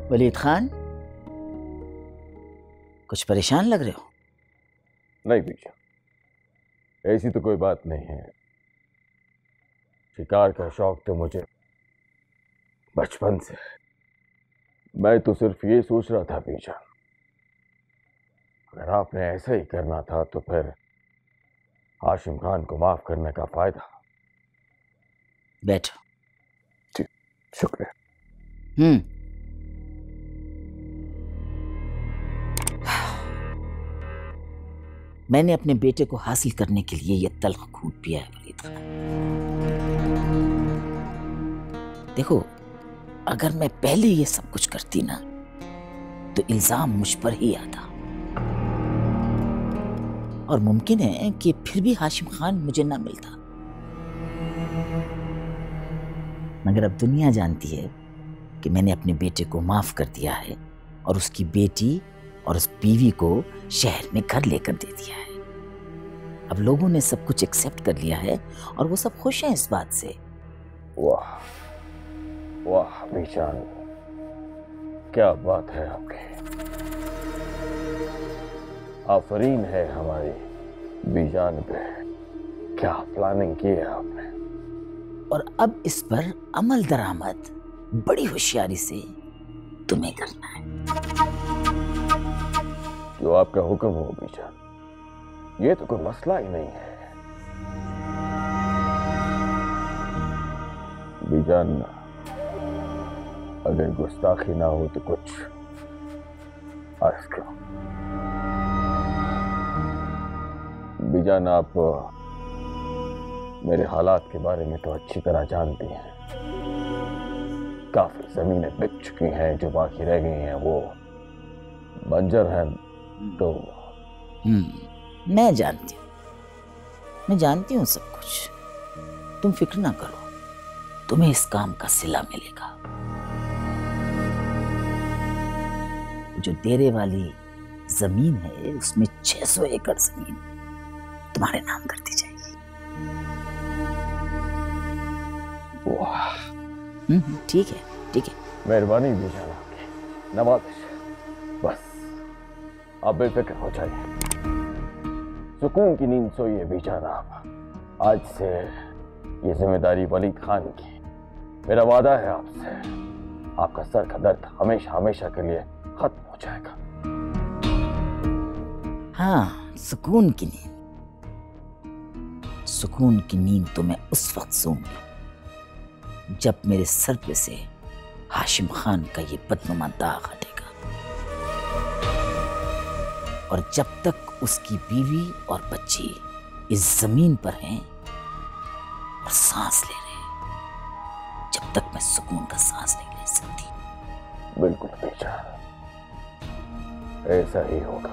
वलीद खान, कुछ परेशान लग रहे हो? नहीं बीजा, ऐसी तो कोई बात नहीं है। शिकार का शौक तो मुझे बचपन से है। मैं तो सिर्फ ये सोच रहा था बीजा, अगर आपने ऐसा ही करना था तो फिर हाशिम खान को माफ करने का फायदा। बैठो। जी शुक्रिया। मैंने अपने बेटे को हासिल करने के लिए यह तल्ख खून पिया है वलीद खान। देखो, अगर मैं पहले ये सब कुछ करती ना तो इल्जाम मुझ पर ही आता, और मुमकिन है कि फिर भी हाशिम खान मुझे ना मिलता। मगर अब दुनिया जानती है कि मैंने अपने बेटे को माफ कर दिया है और उसकी बेटी और उस बीवी को शहर में घर लेकर दे दिया है। अब लोगों ने सब कुछ एक्सेप्ट कर लिया है और वो सब खुश हैं इस बात से। वाह वाह बीजान, क्या बात है आपकी। आफरीन है हमारी बीजान पे, क्या प्लानिंग की है आपने। और अब इस पर अमल दरामद बड़ी होशियारी से तुम्हें करना है। जो आपका हुक्म हो बीजान, ये तो कोई मसला ही नहीं है। बीजान, अगर गुस्ताखी ना हो तो कुछ अर्ज करो। बीजान, आप मेरे हालात के बारे में तो अच्छी तरह जानती हैं। काफी जमीनें बिक चुकी हैं, जो बाकी रह गई हैं वो बंजर हैं। तो मैं जानती हूँ सब कुछ। तुम फिक्र ना करो, तुम्हें इस काम का सिला मिलेगा। जो डेरे वाली जमीन है उसमें 600 एकड़ जमीन तुम्हारे नाम कर दी जाएगी। वाह, ठीक है, ठीक है। मेहरबानी बीजान आपकी, नवाज़िश। बस आप बेफिक्र हो जाइए, सुकून की नींद सोइए बीजान आप। आज से ये जिम्मेदारी वलीद खान की। मेरा वादा है आपसे, आपका सर का दर्द हमेशा हमेशा के लिए खत्म हो जाएगा। हाँ, सुकून की नींद। सुकून की नींद तो मैं उस वक्त सोऊंगी जब मेरे सर पे से हाशिम खान का ये बदनुमा दाग हटेगा, और जब तक उसकी बीवी और बच्ची इस जमीन पर हैं और सांस ले रहे हैं, जब तक मैं सुकून का सांस नहीं ले सकती। बिल्कुल बेचा, ऐसा ही होगा।